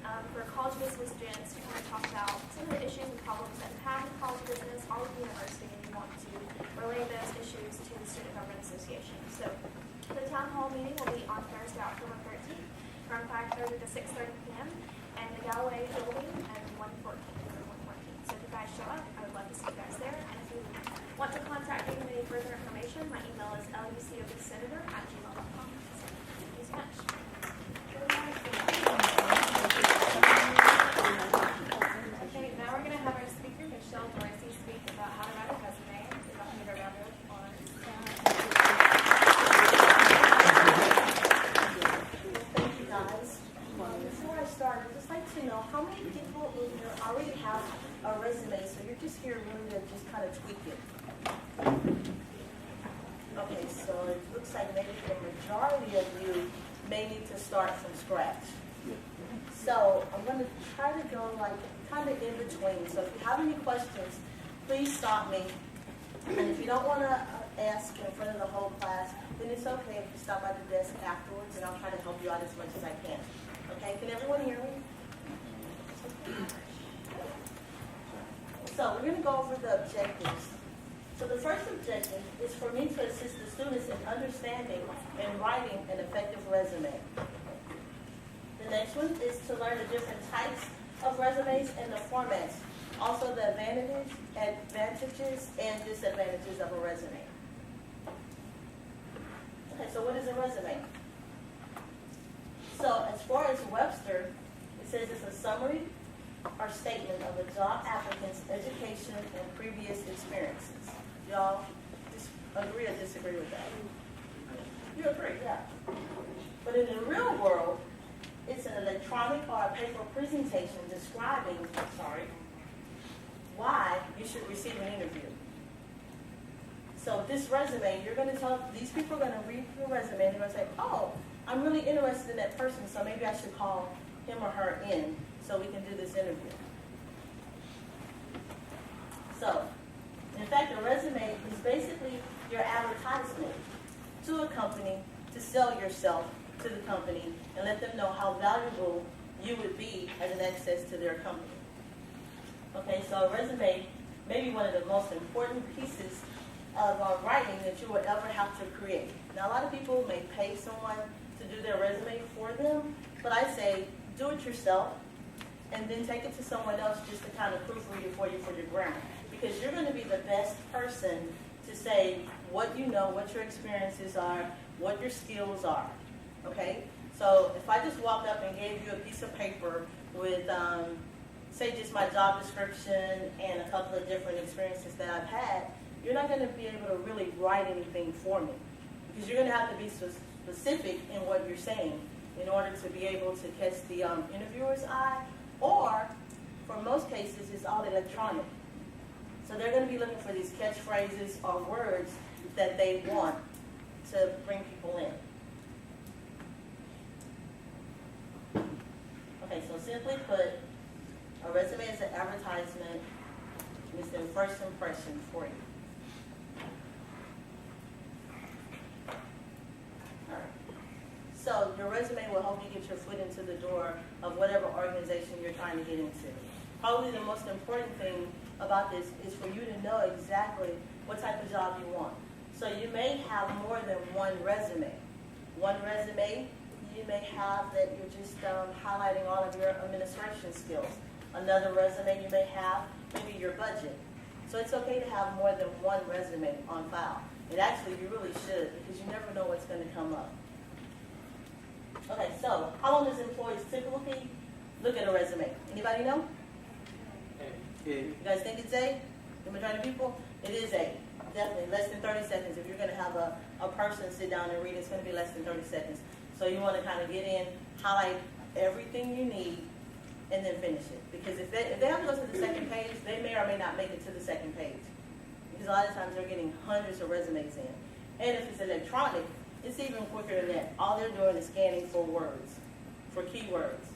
for college business students to kind of talk about some of the issues and problems that you have in college business or with the university, and you want to relay those issues to the Student Government Association. So the town hall meeting will be on Thursday, October 13th from 5:30 to 6:30 p.m. and the Galloway building at 114. So if you guys show up, I would love to see you guys there. And if you want to contact me with any further information, my email is lucobsenator@gmail.com. So thank you so much. Okay, now we're going to have our speaker, Michelle Dorsey, speak about how to write a resume. We're going to give a round of applause. Thank you, guys. Before I start, I'd just like to know how many people in here already have a resume, so you're just here really to just kind of tweak it. Okay, so it looks like maybe the majority of you may need to start from scratch. So I'm going to try to go like kind of in between. So if you have any questions, please stop me. And if you don't want to ask in front of the whole class, then it's okay if you stop by the desk afterwards, and I'll try to help you out as much as I can. Okay, can everyone hear me? So we're going to go over the objectives. So the first objective is for me to assist the students in understanding and writing an effective resume. The next one is to learn the different types of resumes and the formats. Also the advantages and disadvantages of a resume. Okay, so what is a resume? So as far as Webster, it says it's a summary or statement of a job applicant's education and previous experiences. Y'all agree or disagree with that? You agree, yeah. But in the real world, it's an electronic or a paper presentation describing, why you should receive an interview. So this resume, you're going to tell, these people are going to read your resume and they're going to say, oh, I'm really interested in that person, so maybe I should call him or her in so we can do this interview. So, in fact, a resume is basically your advertisement to a company to sell yourself to the company and let them know how valuable you would be as an access to their company. Okay, so a resume may be one of the most important pieces of writing that you will ever have to create. Now, a lot of people may pay someone to do their resume for them, but I say do it yourself and then take it to someone else just to kind of proofread it for you for your grammar. Because you're going to be the best person to say what you know, what your experiences are, what your skills are. Okay? So if I just walked up and gave you a piece of paper with, say, just my job description and a couple of different experiences that I've had, you're not going to be able to really write anything for me. Because you're going to have to be specific in what you're saying in order to be able to catch the interviewer's eye. Or, for most cases, it's all electronic. So they're going to be looking for these catchphrases or words that they want to bring people in. Okay, so simply put, a resume is an advertisement. It's the first impression for you. All right. So your resume will help you get your foot into the door of whatever organization you're trying to get into. Probably the most important thing about this is for you to know exactly what type of job you want. So you may have more than one resume. One resume, you may have that you're just highlighting all of your administration skills. Another resume you may have maybe your budget. So it's okay to have more than one resume on file. And actually you really should, because you never know what's going to come up. Okay, so how long does employees typically look at a resume? Anybody know? You guys think it's A? The majority of people? It is A. Definitely. Less than 30 seconds. If you're going to have a person sit down and read, it's going to be less than 30 seconds. So you want to kind of get in, highlight everything you need, and then finish it. Because if they have to go to the second page, they may or may not make it to the second page. Because a lot of times they're getting hundreds of resumes in. And if it's electronic, it's even quicker than that. All they're doing is scanning for words, for keywords.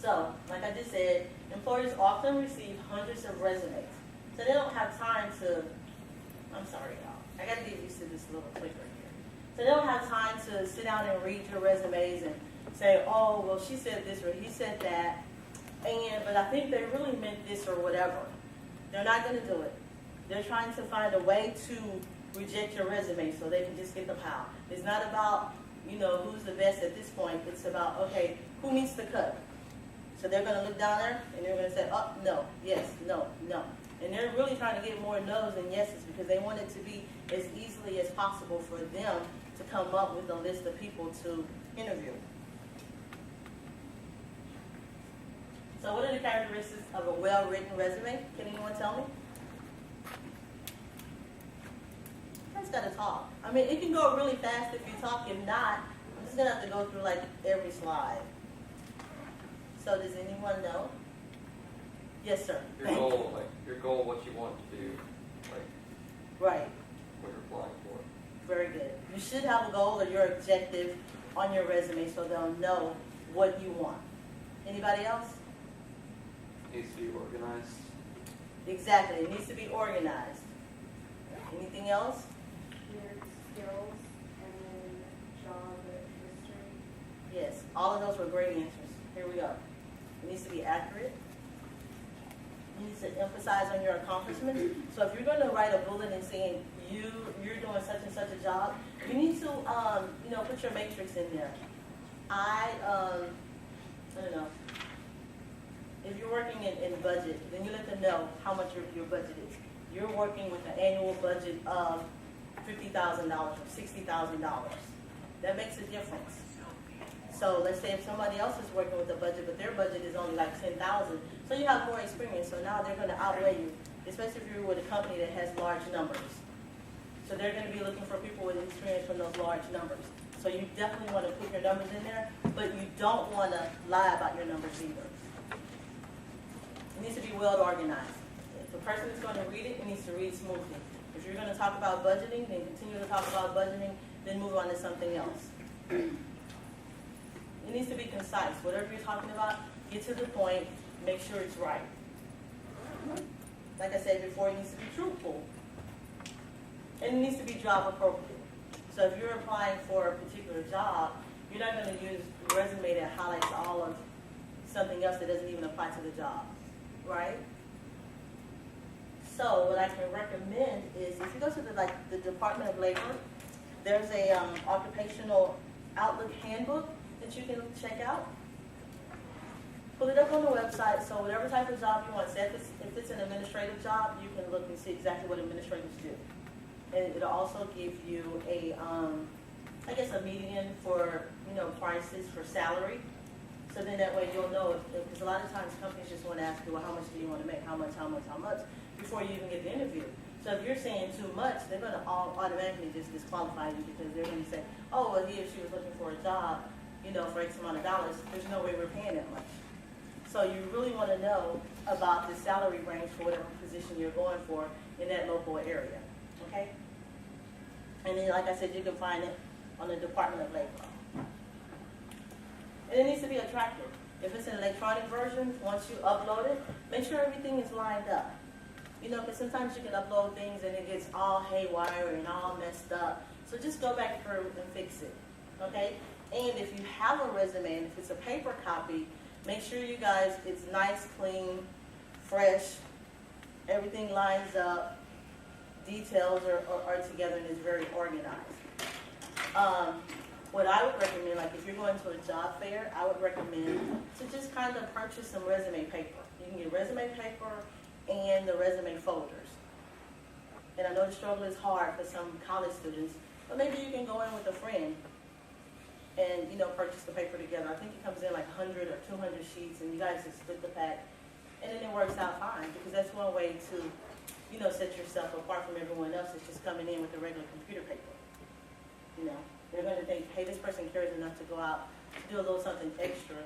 So, like I just said, employers often receive hundreds of resumes. So they don't have time to, I'm sorry y'all, I got to get used to this little clicker here. So they don't have time to sit down and read your resumes say, oh, well, she said this or he said that, but I think they really meant this or whatever. They're not going to do it. They're trying to find a way to reject your resume so they can just get the pile. It's not about, who's the best at this point. It's about, okay, who meets the cut? So they're going to look down there and they're going to say, oh, no, yes, no, no. And they're really trying to get more no's than yeses because they want it to be as easily as possible for them to come up with a list of people to interview. So what are the characteristics of a well-written resume? Can anyone tell me? You guys got to talk. I mean, it can go really fast if you talk. If not, I'm just going to have to go through like every slide. So does anyone know? Yes, sir. Your goal, what you want to do, right. what you're applying for. Very good. You should have a goal or your objective on your resume so they'll know what you want. Anybody else? It needs to be organized. Exactly. It needs to be organized. Anything else? Your skills and then job history. Yes. All of those were great answers. Here we go. It needs to be accurate. It needs to emphasize on your accomplishments. So if you're going to write a bullet and saying you're doing such and such a job, you need to put your matrix in there. I don't know. If you're working in budget, then you let them know how much your budget is. You're working with an annual budget of $50,000 or $60,000. That makes a difference. So let's say if somebody else is working with a budget, but their budget is only like $10,000, so you have more experience. So now they're going to outweigh you, especially if you're with a company that has large numbers. So they're going to be looking for people with experience from those large numbers. So you definitely want to put your numbers in there, but you don't want to lie about your numbers either. It needs to be well organized. If the person is going to read it, it needs to read smoothly. If you're going to talk about budgeting, then continue to talk about budgeting, then move on to something else. It needs to be concise. Whatever you're talking about, get to the point, make sure it's right. Like I said before, it needs to be truthful. And it needs to be job appropriate. So if you're applying for a particular job, you're not going to use a resume that highlights all of something else that doesn't even apply to the job, right? So what I can recommend is if you go to the Department of Labor, there's a occupational outlook handbook that you can check out. Pull it up on the website, so whatever type of job you want, say if it's an administrative job, you can look and see exactly what administrators do. And it'll also give you a median for, prices for salary. So then that way you'll know, because a lot of times companies just want to ask you, well, how much do you want to make? How much, before you even get the interview. So if you're saying too much, they're going to automatically just disqualify you because they're going to say, oh, well, he or she was looking for a job, for X amount of dollars. There's no way we're paying that much. So you really want to know about the salary range for whatever position you're going for in that local area, okay? And then, like I said, you can find it on the Department of Labor. And it needs to be attractive. If it's an electronic version, once you upload it, make sure everything is lined up. Because sometimes you can upload things and it gets all haywire and all messed up. So just go back through and fix it, okay? And if you have a resume, and if it's a paper copy, make sure you guys, it's nice, clean, fresh, everything lines up, details are together and is very organized. What I would recommend, like if you're going to a job fair, I would recommend to just kind of purchase some resume paper. You can get resume paper and the resume folders. And I know the struggle is hard for some college students, but maybe you can go in with a friend and, purchase the paper together. I think it comes in like 100 or 200 sheets, and you guys just split the pack, and then it works out fine, because that's one way to, set yourself apart from everyone else that's just coming in with the regular computer paper. They're going to think, hey, this person cares enough to go out to do a little something extra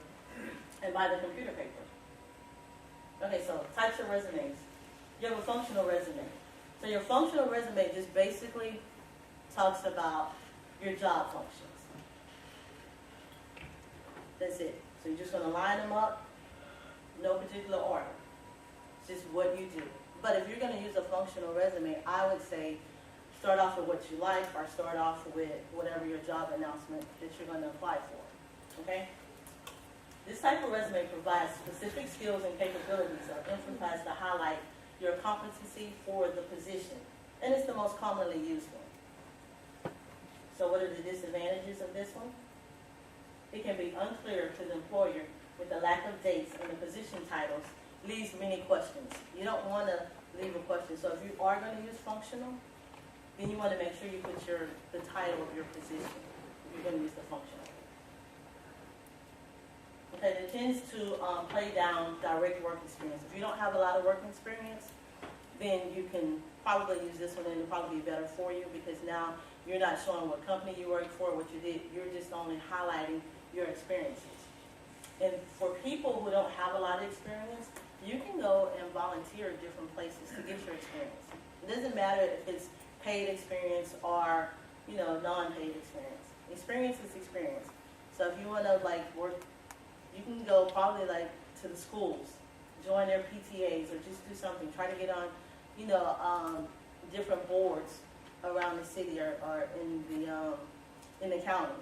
and buy the computer paper. Okay, so types of resumes. You have a functional resume. So your functional resume just basically talks about your job functions. That's it. So you're just going to line them up, no particular order. It's just what you do. But if you're going to use a functional resume, I would say start off with what you like, or start off with whatever your job announcement that you're going to apply for. Okay? This type of resume provides specific skills and capabilities are emphasized to highlight your competency for the position. And it's the most commonly used one. So what are the disadvantages of this one? It can be unclear to the employer with the lack of dates and the position titles leaves many questions. You don't want to leave a question. So if you are going to use functional, then you want to make sure you put the title of your position if you're going to use the functional. Okay, it tends to play down direct work experience. If you don't have a lot of work experience, then you can probably use this one and it'll probably be better for you because now you're not showing what company you work for, what you did. You're just only highlighting your experiences. And for people who don't have a lot of experience, you can go and volunteer at different places to get your experience. It doesn't matter if it's paid experience or, non-paid experience. Experience is experience. So if you want to work, you can go probably to the schools, join their PTAs or just do something. Try to get on, different boards around the city or in the county.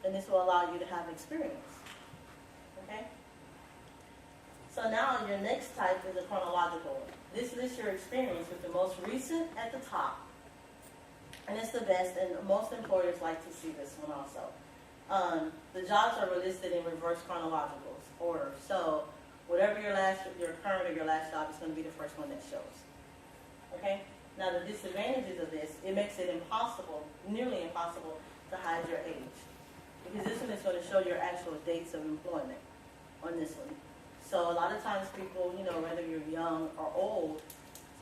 And this will allow you to have experience. Okay? So now your next type is a chronological one. This lists your experience with the most recent at the top. And it's the best, and most employers like to see this one also. The jobs are listed in reverse chronological order. So whatever your current or your last job is going to be the first one that shows. Okay? Now the disadvantages of this, it makes it impossible, nearly impossible, to hide your age. Because this one is going to show your actual dates of employment on this one. So a lot of times people, whether you're young or old,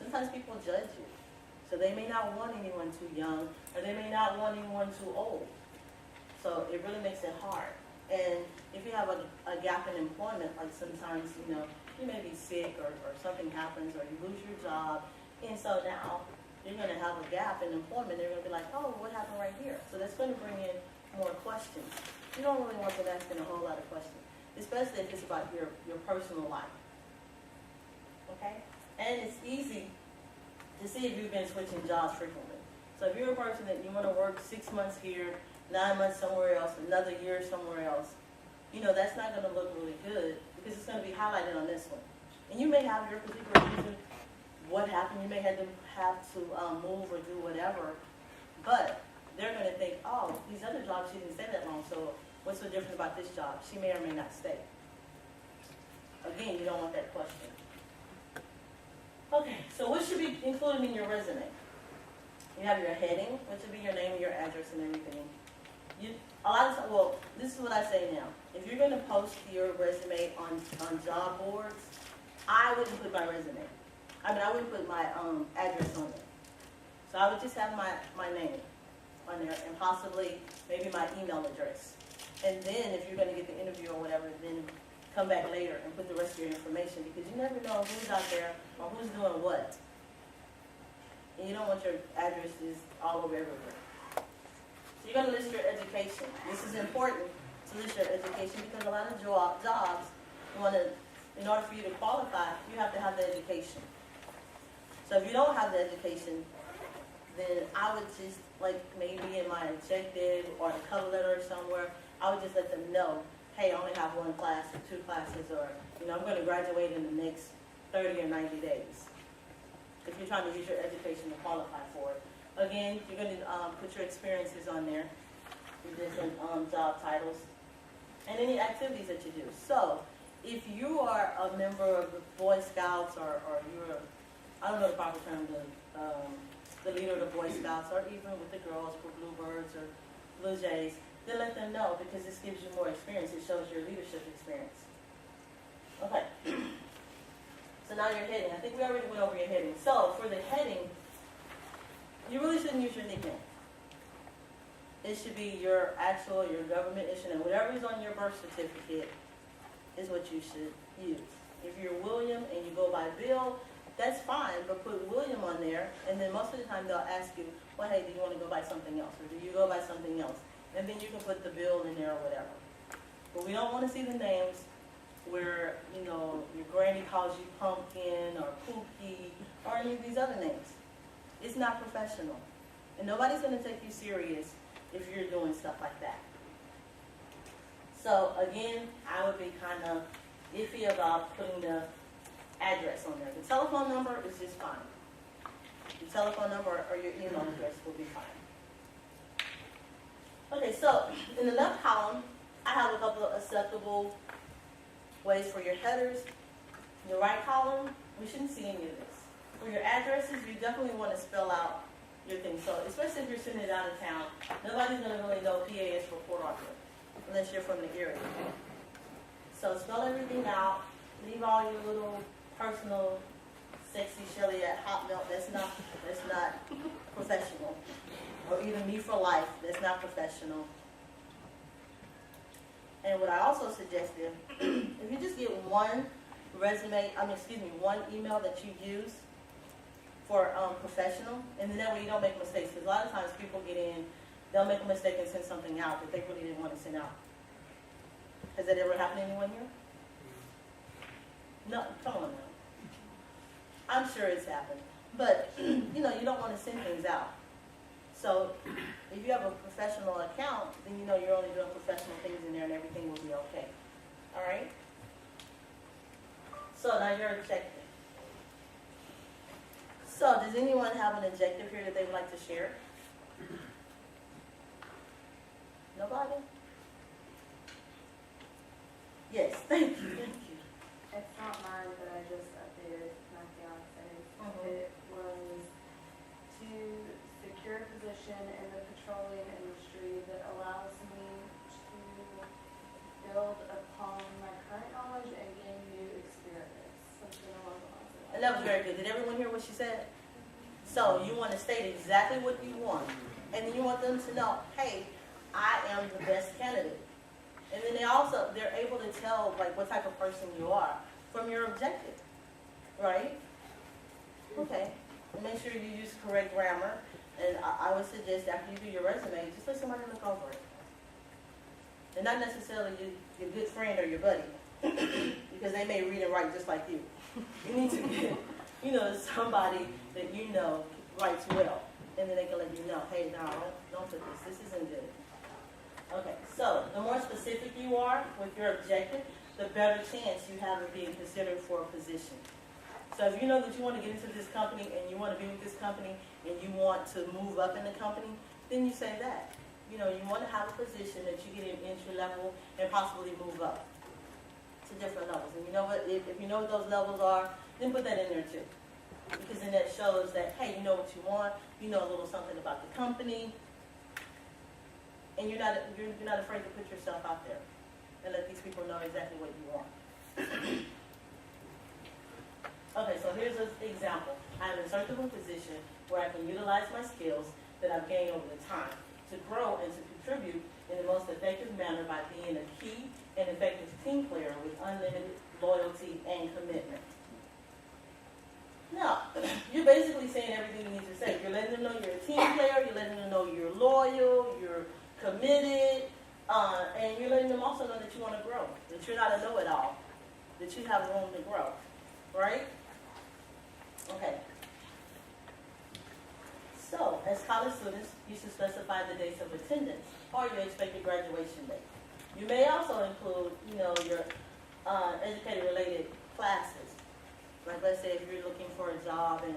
sometimes people judge you. So they may not want anyone too young, or they may not want anyone too old. So it really makes it hard. And if you have a gap in employment, like sometimes, you may be sick or something happens or you lose your job. And so now you're going to have a gap in employment. They're going to be like, oh, what happened right here? So that's going to bring in more questions. You don't really want them asking a whole lot of questions, especially if it's about your personal life. Okay? And it's easy to see if you've been switching jobs frequently. So if you're a person that you want to work 6 months here, 9 months somewhere else, another year somewhere else, that's not going to look really good because it's going to be highlighted on this one. And you may have your particular reason what happened. You may have to move or do whatever, but they're going to think, oh, these other jobs she didn't stay that long, so what's so different about this job? She may or may not stay. Again, you don't want that question. Okay, so what should be included in your resume? You have your heading, which would be your name and your address and everything. A lot of times, well, this is what I say now. If you're going to post your resume on job boards, I wouldn't put my resume. I wouldn't put my address on there. So I would just have my name on there and possibly maybe my email address. And then if you're going to get the interview or whatever, then come back later and put the rest of your information because you never know who's out there or who's doing what. And you don't want your addresses all over everywhere. So you're going to list your education. This is important to list your education because a lot of jobs, in order for you to qualify, you have to have the education. So if you don't have the education, then I would just, maybe in my objective or the cover letter or somewhere, I would just let them know, hey, I only have 1 class or 2 classes, or, I'm going to graduate in the next 30 or 90 days. If you're trying to use your education to qualify for it. Again, you're going to put your experiences on there, your different job titles, and any activities that you do. So, if you are a member of the Boy Scouts or you're, I don't know the proper term, the leader of the Boy Scouts, or even with the girls for Bluebirds or Blue Jays, then let them know because this gives you more experience. It shows your leadership experience. Okay. So now your heading. I think we already went over your heading. So for the heading, you really shouldn't use your nickname. It should be your government issue, and whatever is on your birth certificate is what you should use. If you're William and you go by Bill, that's fine, but put William on there, and then most of the time they'll ask you, well, hey, do you want to go by something else, or do you go by something else? And then you can put the Bill in there or whatever. But we don't want to see the names where, your granny calls you Pumpkin or Pookie or any of these other names. It's not professional. And nobody's going to take you serious if you're doing stuff like that. So again, I would be kind of iffy about putting the address on there. The telephone number is just fine. Your telephone number or your email address will be fine. Okay, so in the left column, I have a couple of acceptable ways for your headers. In the right column, we shouldn't see any of this. For your addresses, you definitely want to spell out your thing. So especially if you're sending it out of town, nobody's going to really know PA is for Port Arthur unless you're from the area. So spell everything out. Leave all your little personal sexy Shelly at Hotmail. That's not professional. Or even me for life. That's not professional. And what I also suggested, if you just get one one email that you use for professional, and then that way you don't make mistakes. Because a lot of times people get in, they'll make a mistake and send something out that they really didn't want to send out. Has that ever happened to anyone here? No, come on now. I'm sure it's happened. But, you don't want to send things out. So, if you have a professional account, then you know you're only doing professional things in there and everything will be okay. All right? So, now your objective. So, does anyone have an objective here that they would like to share? Nobody? Yes, thank you. Thank you. It's not mine, but I just updated my fiance's. It was to secure a position in the petroleum industry that allows me to build upon my current knowledge and gain new experience. Something along the lines of that. And that was very good. Did everyone hear what she said? So you want to state exactly what you want. And then you want them to know, hey, I am the best candidate. And then they're able to tell what type of person you are from your objective, right? Okay, and make sure you use correct grammar. And I would suggest after you do your resume, just let somebody look over it. And not necessarily your good friend or your buddy, because they may read and write just like you. You need to get, somebody that you know writes well. And then they can let you know, hey, no, don't put this. This isn't good. Okay, so the more specific you are with your objective, the better chance you have of being considered for a position. So if you know that you want to get into this company and you want to be with this company and you want to move up in the company, then you say that. You want to have a position that you get in entry level and possibly move up to different levels. And you know what? If you know what those levels are, then put that in there too. Because then that shows that, hey, you know what you want, you know a little something about the company, and you're not afraid to put yourself out there and let these people know exactly what you want. Okay, so here's an example. I'm in search of a position where I can utilize my skills that I've gained over the time to grow and to contribute in the most effective manner by being a key and effective team player with unlimited loyalty and commitment. Now, you're basically saying everything you need to say. You're letting them know you're a team player, you're letting them know you're loyal, you're committed, and you're letting them also know that you want to grow, that you're not a know-it-all, that you have room to grow, right? Okay. So, as college students, you should specify the dates of attendance or your expected graduation date. You may also include, your educated-related classes. Like, let's say if you're looking for a job and,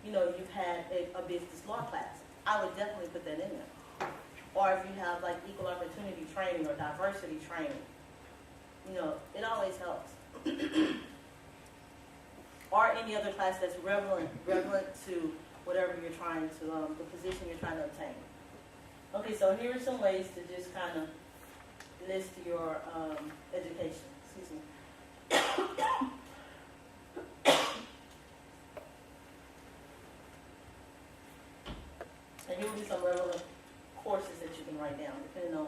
you've had a business law class, I would definitely put that in there. Or if you have, equal opportunity training or diversity training, it always helps. Or any other class that's relevant to whatever you're trying to, the position you're trying to obtain. Okay, so here are some ways to just kind of list your education. Excuse me. And here will be some relevant courses that you can write down, depending on,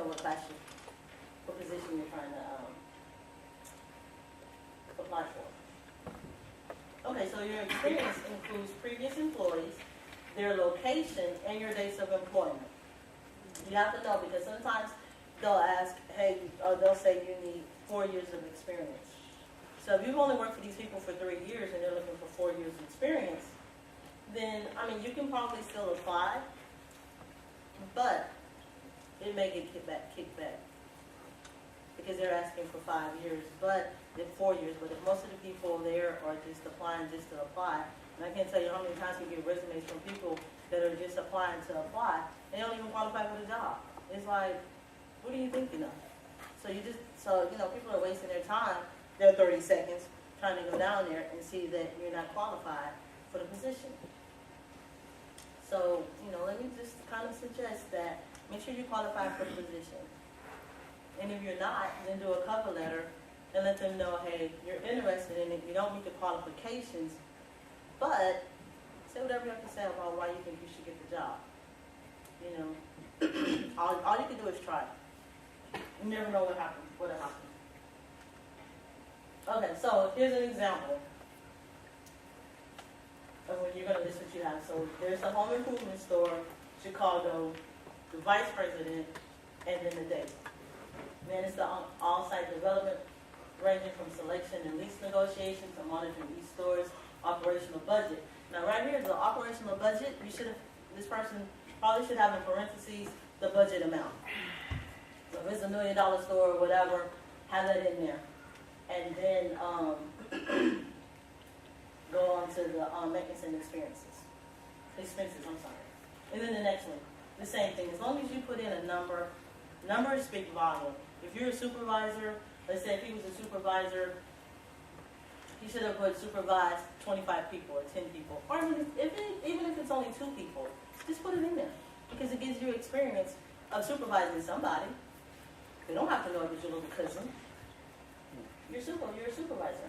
what class what position you're trying to apply for. Okay, so your experience includes previous employees, their location, and your dates of employment. You have to know because sometimes they'll ask, hey, or they'll say you need 4 years of experience. So if you've only worked for these people for 3 years and they're looking for 4 years of experience, then, you can probably still apply, but it may get kicked back. because they're asking for 5 years, but, 4 years, but if most of the people there are just applying just to apply, and I can't tell you how many times we get resumes from people that are just applying to apply, and they don't even qualify for the job. It's like, what are you thinking of? So people are wasting their time, their 30 seconds, trying to go down there and see that you're not qualified for the position. So, let me just kind of suggest that make sure you qualify for the position. And if you're not, then do a cover letter and let them know, hey, you're interested in it, you don't meet the qualifications, but say whatever you have to say about why you think you should get the job. All you can do is try. You never know what'll happen. Okay, so here's an example of when you're going to list what you have. So there's the home improvement store, Chicago, the vice president, and then the date. Then it's the on-site development, ranging from selection and lease negotiations to monitoring each store's operational budget. Now right here, the operational budget, this person probably should have in parentheses the budget amount. So if it's $1 million store or whatever, have that in there. And then go on to the maintenance and expenses, I'm sorry. And then the next one, the same thing. As long as you put in a number, numbers speak volume. If you're a supervisor, let's say if he was a supervisor, he should have put supervised 25 people or 10 people. Or even if it's only 2 people, just put it in there. Because it gives you experience of supervising somebody. They don't have to know if it's your little cousin. You're a supervisor.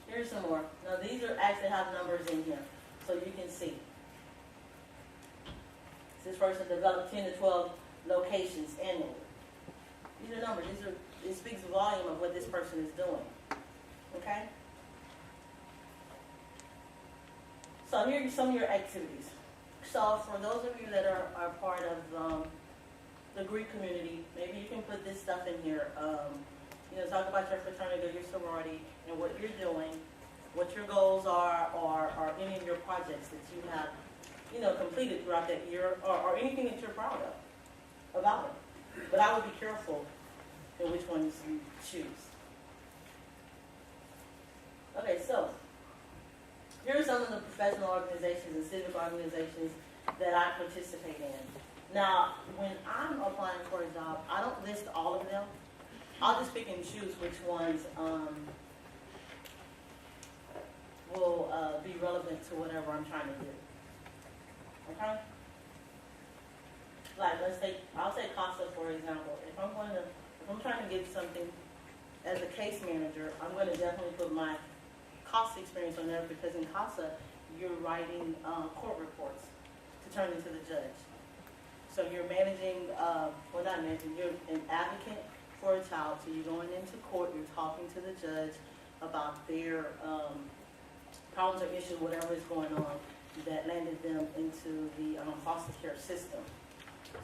Here's some more. Now these actually have numbers in here, so you can see. This person developed 10 to 12 locations annually. These are numbers. It speaks volume of what this person is doing. Okay? So here are some of your activities. So for those of you that are part of the Greek community, maybe you can put this stuff in here. Talk about your fraternity or your sorority and what you're doing, what your goals are, or any of your projects that you have, completed throughout that year, or anything that you're proud of about it. But I would be careful in which ones you choose. Okay, so here are some of the professional organizations and civic organizations that I participate in. Now, when I'm applying for a job, I don't list all of them. I'll just pick and choose which ones will be relevant to whatever I'm trying to do. Okay? Like, I'll take CASA for example. If I'm trying to get something as a case manager, I'm going to definitely put my CASA experience on there, because in CASA, you're writing court reports to turn into the judge. So you're managing, not managing, you're an advocate for a child. So you're going into court, you're talking to the judge about their problems or issues, whatever is going on, that landed them into the foster care system.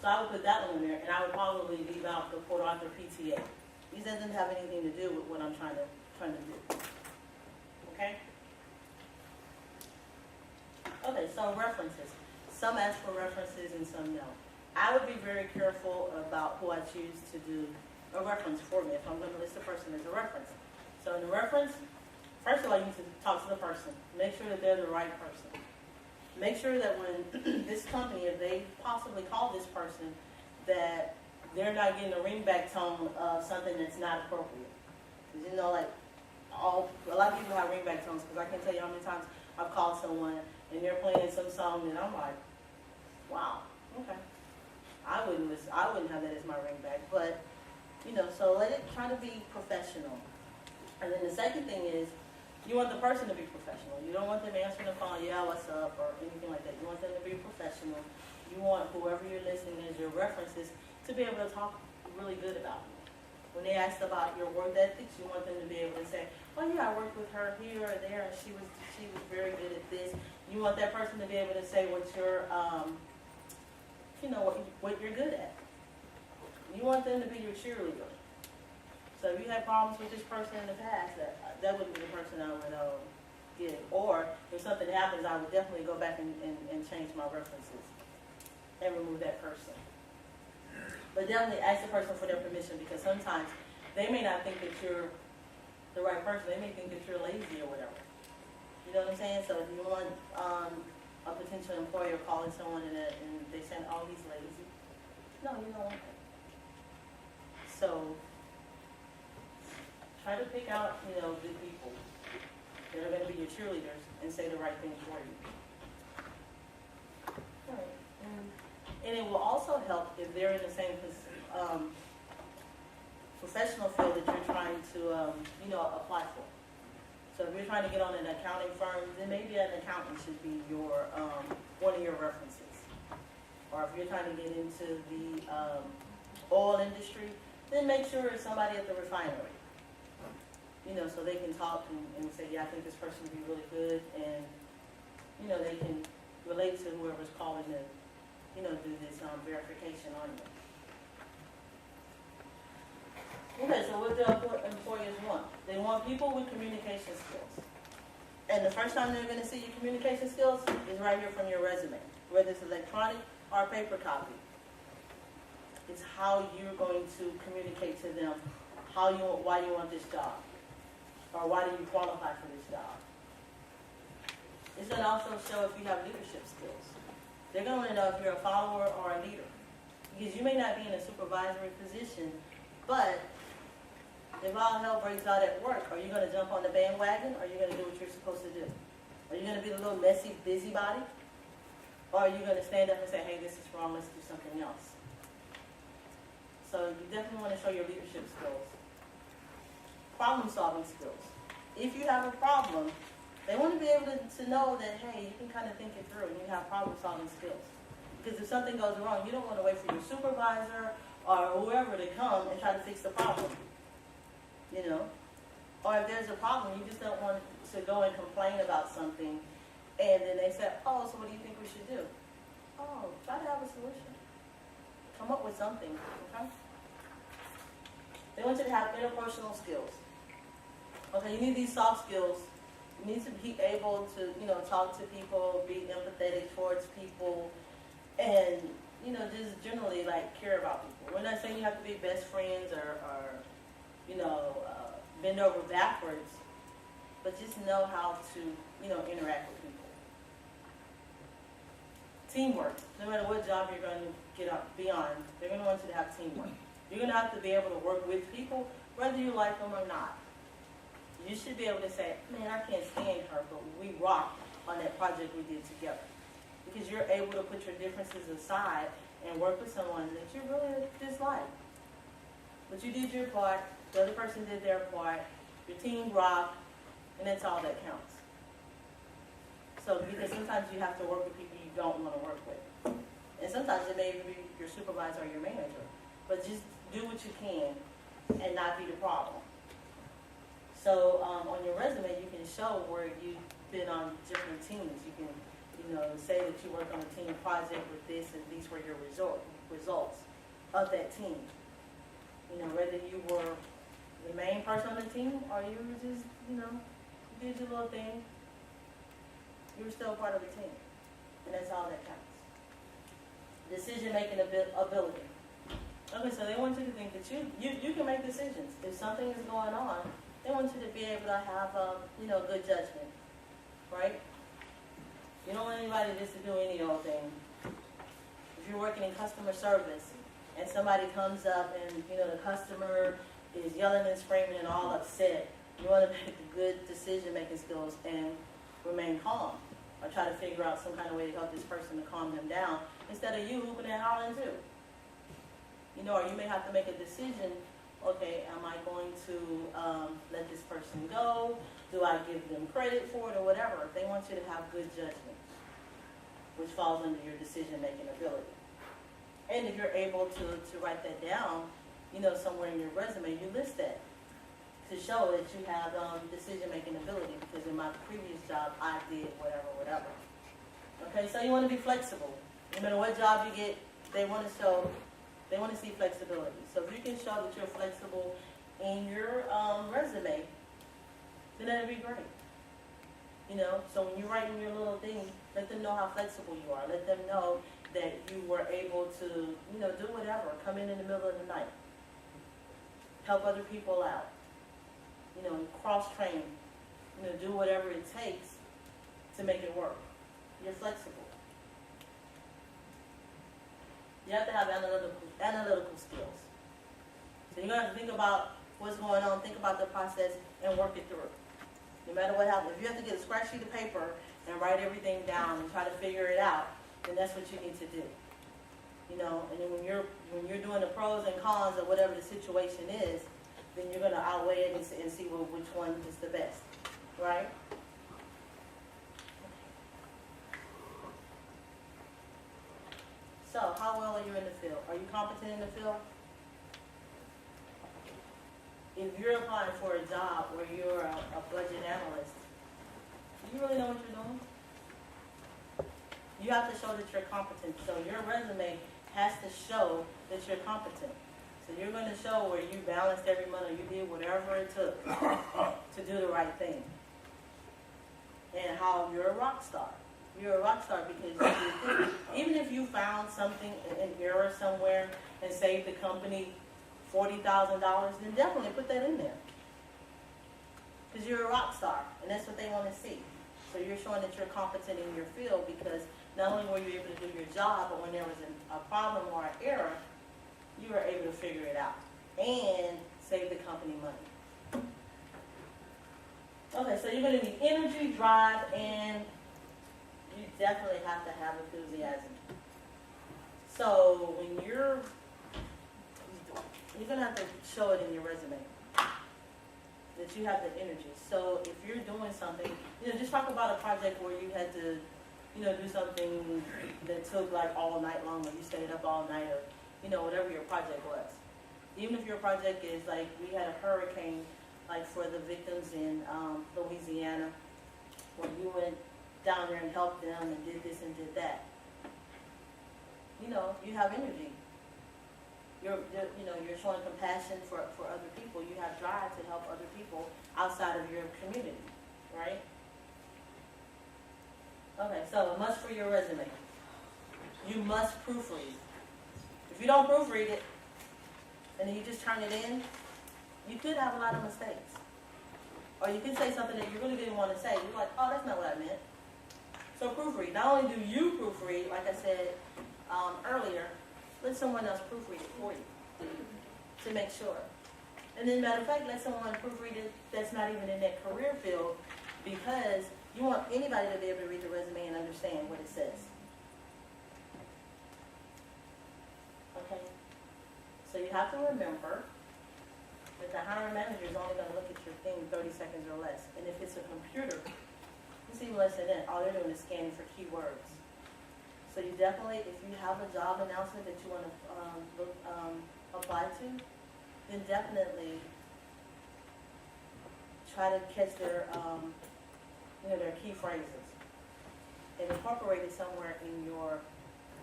So I would put that one in there, and I would probably leave out the Port Arthur PTA. These doesn't have anything to do with what I'm trying to do. Okay? Okay, so references. Some ask for references and some no. I would be very careful about who I choose to do a reference for me if I'm going to list a person as a reference. So in the reference, first of all, you need to talk to the person. Make sure that they're the right person. Make sure that when this company, if they possibly call this person, that they're not getting a ringback tone of something that's not appropriate. Because a lot of people have ringback tones, because I can tell you how many times I've called someone and they're playing some song and I'm like, wow, okay. I wouldn't have that as my ringback, but so let it try to be professional. And then the second thing is, you want the person to be professional. You don't want them answering the phone, yeah, what's up, or anything like that. You want them to be professional. You want whoever you're listening as your references to be able to talk really good about you. When they ask about your work ethics, you want them to be able to say, oh yeah, I worked with her here or there, and she was very good at this. You want that person to be able to say what you're, what you're good at. You want them to be your cheerleader. So if you had problems with this person in the past, that wouldn't be the person I would get. Or if something happens, I would definitely go back and change my references and remove that person. But definitely ask the person for their permission, because sometimes they may not think that you're the right person. They may think that you're lazy or whatever. You know what I'm saying? So if you want a potential employer calling someone and they say, oh, he's lazy. No, you don't want that. So try to pick out, good people that are going to be your cheerleaders and say the right things for you. Right. And it will also help if they're in the same professional field that you're trying to, apply for. So if you're trying to get on an accounting firm, then maybe an accountant should be your one of your references. Or if you're trying to get into the oil industry, then make sure it's somebody at the refinery. So they can talk and say, yeah, I think this person would be really good, and they can relate to whoever's calling to, do this verification on you. Okay, so what do employers want? They want people with communication skills. And the first time they're going to see your communication skills is right here from your resume, whether it's electronic or paper copy. It's how you're going to communicate to them why you want this job, or why do you qualify for this job. It's going to also show if you have leadership skills. They're going to know if you're a follower or a leader, because you may not be in a supervisory position, but if all hell breaks out at work, are you going to jump on the bandwagon, or are you going to do what you're supposed to do? Are you going to be the little messy busybody? Or are you going to stand up and say, hey, this is wrong, let's do something else? So you definitely want to show your leadership skills. Problem-solving skills. If you have a problem, they want to be able to know that, hey, you can kind of think it through and you have problem-solving skills. Because if something goes wrong, you don't want to wait for your supervisor or whoever to come and try to fix the problem. Or if there's a problem, you just don't want to go and complain about something, and then they say, oh, so what do you think we should do? Oh, try to have a solution. Come up with something, okay? They want you to have interpersonal skills. Okay, you need these soft skills. You need to be able to, talk to people, be empathetic towards people, and, just generally, care about people. We're not saying you have to be best friends or bend over backwards, but just know how to, interact with people. Teamwork. No matter what job you're going to be on, they're going to want you to have teamwork. You're going to have to be able to work with people, whether you like them or not. You should be able to say, man, I can't stand her, but we rocked on that project we did together. Because you're able to put your differences aside and work with someone that you really dislike. But you did your part, the other person did their part, your team rocked, and that's all that counts. So, because sometimes you have to work with people you don't want to work with. And sometimes it may be your supervisor or your manager. But just do what you can and not be the problem. So on your resume, you can show where you've been on different teams. You can, say that you worked on a team project with this, and these were your results of that team. Whether you were the main person on the team or you were just, you did your little thing, you were still part of the team. And that's all that counts. Decision-making ability. Okay, so they want you to think that you can make decisions. If something is going on, they want you to be able to have, good judgment, right? You don't want anybody just to do any old thing. If you're working in customer service and somebody comes up and, the customer is yelling and screaming and all upset, you want to make good decision-making skills and remain calm, or try to figure out some kind of way to help this person to calm them down instead of you hooping and howling too. Or you may have to make a decision. Okay, am I going to let this person go? Do I give them credit for it or whatever? They want you to have good judgment, which falls under your decision-making ability. And if you're able to write that down, somewhere in your resume, you list that to show that you have decision-making ability, because in my previous job, I did whatever. Okay, so you want to be flexible. No matter what job you get, they want to see flexibility. So if you can show that you're flexible in your resume, then that'd be great. So when you're writing your little thing, let them know how flexible you are. Let them know that you were able to, you know, do whatever, come in the middle of the night, help other people out, you know, cross-train, you know, do whatever it takes to make it work. You're flexible. You have to have analytical skills. So you're going to have to think about what's going on, think about the process, and work it through. No matter what happens, if you have to get a scratch sheet of paper and write everything down and try to figure it out, then that's what you need to do. You know, and then when you're doing the pros and cons of whatever the situation is, then you're going to outweigh it and see which one is the best, right? So, how well are you in the field? Are you competent in the field? If you're applying for a job where you're a budget analyst, do you really know what you're doing? You have to show that you're competent. So your resume has to show that you're competent. So you're going to show where you balanced every month or you did whatever it took to do the right thing. And how you're a rock star. You're a rock star because even if you found something, an error somewhere, and saved the company $40,000, then definitely put that in there. Because you're a rock star, and that's what they want to see. So you're showing that you're competent in your field because not only were you able to do your job, but when there was a problem or an error, you were able to figure it out and save the company money. Okay, so you're going to need energy, drive, and you definitely have to have enthusiasm. So when you're going to have to show it in your resume that you have the energy. So if you're doing something, you know, just talk about a project where you had to, you know, do something that took like all night long, or you stayed up all night, or, you know, whatever your project was. Even if your project is like, we had a hurricane, like for the victims in Louisiana, where you went down there and helped them and did this and did that. You know, you have energy. You're showing compassion for other people. You have drive to help other people outside of your community, right? Okay, so a must for your resume. You must proofread. If you don't proofread it, and then you just turn it in, you could have a lot of mistakes. Or you could say something that you really didn't want to say. You're like, oh, that's not what I meant. So proofread. Not only do you proofread, like I said earlier, let someone else proofread it for you to make sure. And then, matter of fact, let someone proofread it that's not even in that career field, because you want anybody to be able to read the resume and understand what it says. Okay? So you have to remember that the hiring manager is only going to look at your thing 30 seconds or less. And if it's a computer, it's even less than that. All they're doing is scanning for keywords. So you definitely, if you have a job announcement that you want to apply to, then definitely try to catch their, their key phrases and incorporate it somewhere in your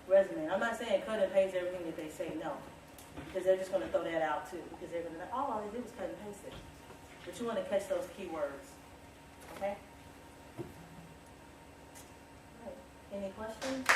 resume. I'm not saying cut and paste everything that they say, no, because they're just going to throw that out too, because they're going to be like, oh, all they did was cut and paste it. But you want to catch those keywords, okay? All right. Any questions?